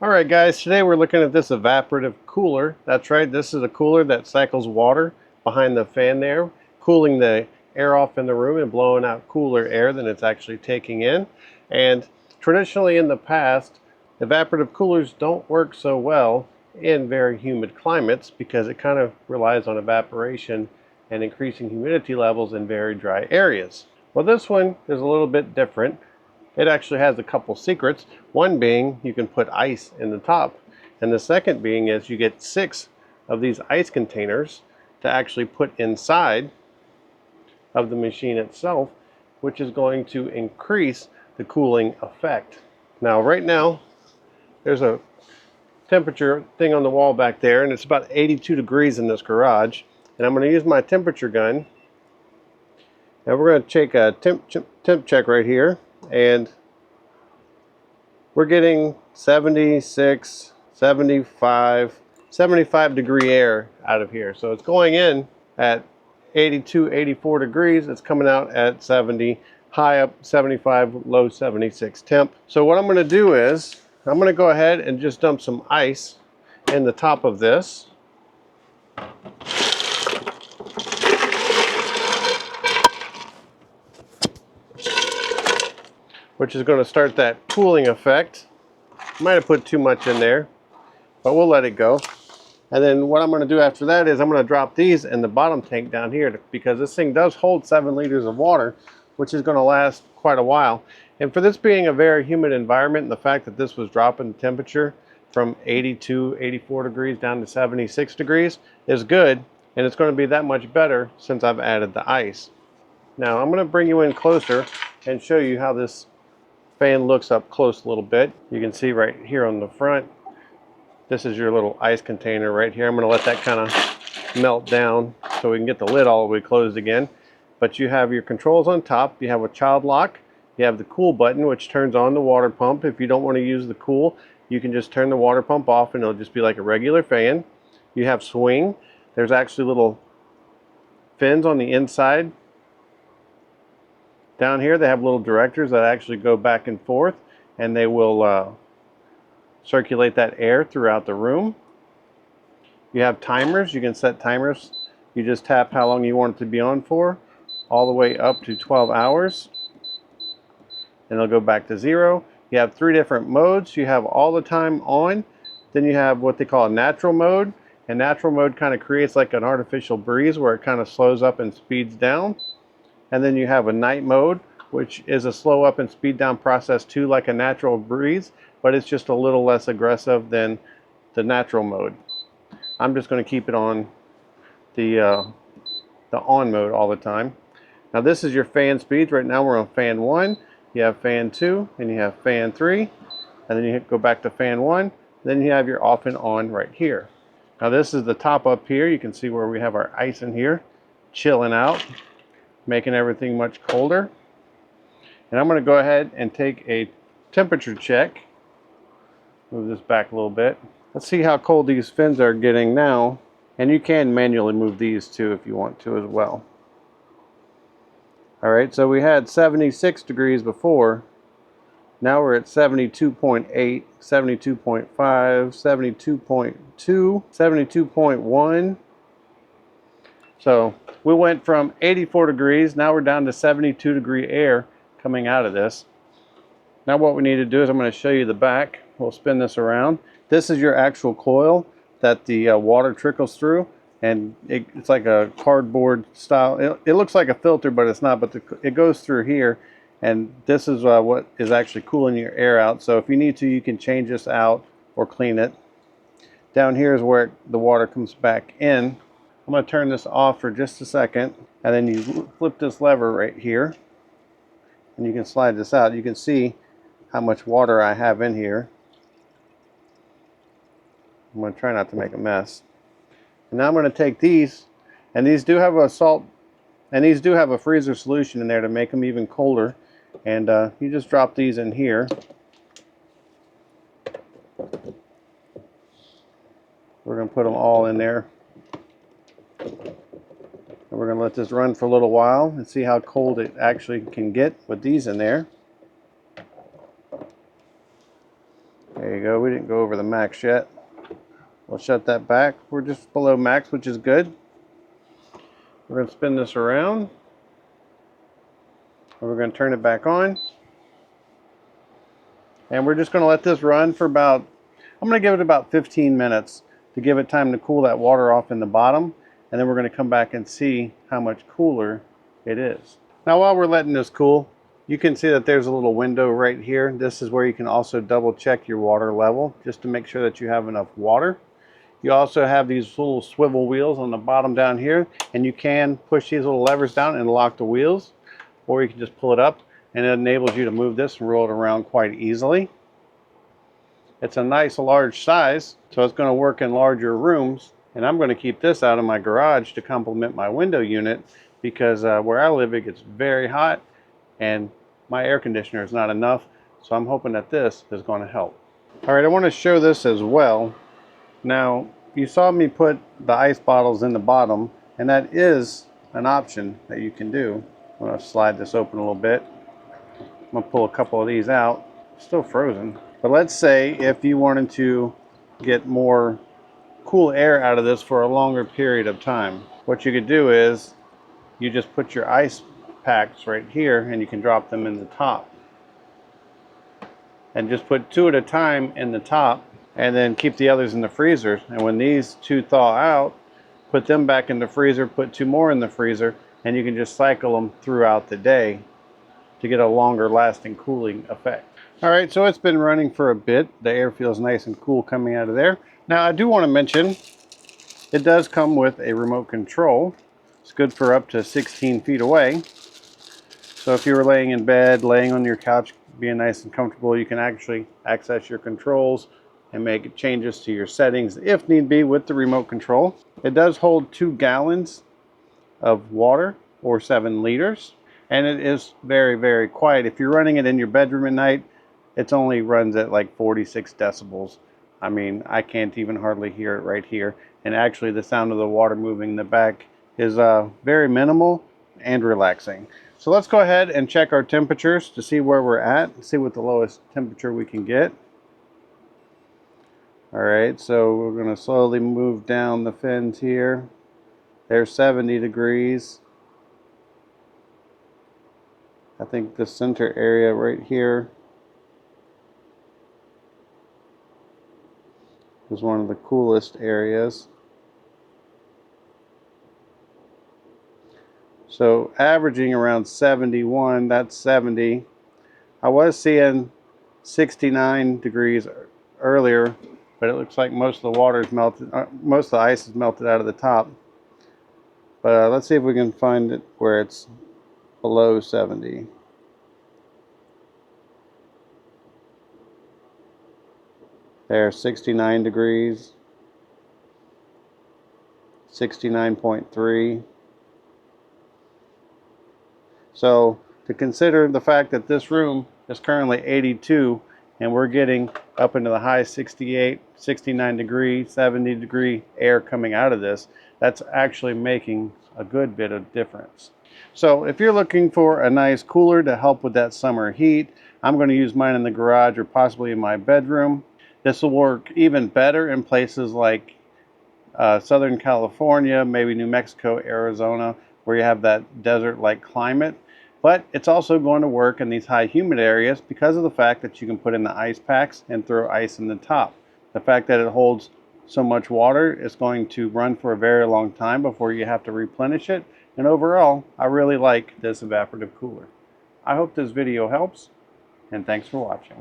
Alright guys, today we're looking at this evaporative cooler. That's right, this is a cooler that cycles water behind the fan there, cooling the air off in the room and blowing out cooler air than it's actually taking in. And traditionally in the past, evaporative coolers don't work so well in very humid climates because it kind of relies on evaporation and increasing humidity levels in very dry areas. Well, this one is a little bit different. It actually has a couple secrets. One being you can put ice in the top. And the second being is you get 6 of these ice containers to actually put inside of the machine itself, which is going to increase the cooling effect. Now right now, there's a temperature thing on the wall back there, and it's about 82 degrees in this garage. And I'm going to use my temperature gun. And we're going to take a temp check right here. And we're getting 76, 75 degree air out of here. So it's going in at 82, 84 degrees. It's coming out at 70, high up 75, low 76 temp. So what I'm going to do is I'm going to go ahead and just dump some ice in the top of this. Which is going to start that cooling effect. Might have put too much in there, but we'll let it go. And then what I'm going to do after that is I'm going to drop these in the bottom tank down here because this thing does hold 7 liters of water, which is going to last quite a while. And for this being a very humid environment, and the fact that this was dropping the temperature from 82, 84 degrees down to 76 degrees is good, and it's going to be that much better since I've added the ice. Now I'm going to bring you in closer and show you how this fan looks up close a little bit. You can see right here on the front, this is your little ice container right here. I'm going to let that kind of melt down so we can get the lid all the way closed again. But you have your controls on top. You have a child lock. You have the cool button, which turns on the water pump. If you don't want to use the cool, you can just turn the water pump off and it'll just be like a regular fan. You have swing. There's actually little fins on the inside. Down here they have little directors that actually go back and forth, and they will circulate that air throughout the room. You have timers. You can set timers. You just tap how long you want it to be on for, all the way up to 12 hours. And it'll go back to 0. You have 3 different modes. You have all the time on. Then you have what they call a natural mode. And natural mode kind of creates like an artificial breeze where it kind of slows up and speeds down. And then you have a night mode, which is a slow up and speed down process too, like a natural breeze, but it's just a little less aggressive than the natural mode. I'm just going to keep it on the on mode all the time. Now this is your fan speeds. Right now we're on fan 1, you have fan 2, and you have fan 3, and then you go back to fan 1, then you have your off and on right here. Now this is the top up here. You can see where we have our ice in here, chilling out, making everything much colder. And I'm going to go ahead and take a temperature check. Move this back a little bit. Let's see how cold these fins are getting now. And you can manually move these too if you want to as well. Alright, so we had 76 degrees before. Now we're at 72.8, 72.5, 72.2, 72.1. So we went from 84 degrees, now we're down to 72 degree air coming out of this. Now what we need to do is I'm going to show you the back. We'll spin this around. This is your actual coil that the water trickles through, and it's like a cardboard style. It looks like a filter, but it's not, but it goes through here, and this is what is actually cooling your air out. So if you need to, you can change this out or clean it. Down here is where the water comes back in. I'm going to turn this off for just a second, and then you flip this lever right here and you can slide this out. You can see how much water I have in here. I'm going to try not to make a mess. And now I'm going to take these, and these do have a salt, and these do have a freezer solution in there to make them even colder. And you just drop these in here. We're going to put them all in there. And we're going to let this run for a little while and see how cold it actually can get with these in there. There you go. We Didn't go over the max yet. We'll shut that back. We're just below max, which is good. We're going to spin this around. And we're going to turn it back on. And we're just going to let this run for about, I'm going to give it about 15 minutes to give it time to cool that water off in the bottom. And then we're going to come back and see how much cooler it is. Now while we're letting this cool, you can see that there's a little window right here. This is where you can also double check your water level just to make sure that you have enough water. You also have these little swivel wheels on the bottom down here, and you can push these little levers down and lock the wheels, or you can just pull it up and it enables you to move this and roll it around quite easily. It's a nice large size, so it's going to work in larger rooms, and I'm going to keep this out of my garage to complement my window unit because where I live it gets very hot and my air conditioner is not enough, so I'm hoping that this is going to help. Alright, I want to show this as well. Now, you saw me put the ice bottles in the bottom, and that is an option that you can do. I'm going to slide this open a little bit. I'm going to pull a couple of these out. Still frozen. But let's say if you wanted to get more cool air out of this for a longer period of time, what you could do is you just put your ice packs right here and you can drop them in the top. And just put 2 at a time in the top and then keep the others in the freezer. And when these 2 thaw out, put them back in the freezer, put 2 more in the freezer, and you can just cycle them throughout the day to get a longer lasting cooling effect. Alright, so it's been running for a bit. The air feels nice and cool coming out of there. Now I do want to mention, it does come with a remote control. It's good for up to 16 feet away. So if you were laying in bed, laying on your couch, being nice and comfortable, you can actually access your controls and make changes to your settings if need be with the remote control. It does hold 2 gallons of water or 7 liters. And it is very, very quiet. If you're running it in your bedroom at night, it only runs at like 46 decibels. I mean, I can't even hardly hear it right here. And actually the sound of the water moving in the back is very minimal and relaxing. So let's go ahead and check our temperatures to see where we're at, see what the lowest temperature we can get. Alright, so we're going to slowly move down the fins here. There's 70 degrees. I think the center area right here is one of the coolest areas. So averaging around 71, that's 70. I was seeing 69 degrees earlier, but it looks like most of the water is melted, most of the ice is melted out of the top. But let's see if we can find it where it's below 70. There, 69 degrees, 69.3. So to consider the fact that this room is currently 82 and we're getting up into the high 68, 69 degree, 70 degree air coming out of this, that's actually making a good bit of difference. So if you're looking for a nice cooler to help with that summer heat, I'm going to use mine in the garage or possibly in my bedroom. This will work even better in places like Southern California, maybe New Mexico, Arizona, where you have that desert-like climate. But it's also going to work in these high humid areas because of the fact that you can put in the ice packs and throw ice in the top. The fact that it holds so much water is going to run for a very long time before you have to replenish it. And overall, I really like this evaporative cooler. I hope this video helps, and thanks for watching.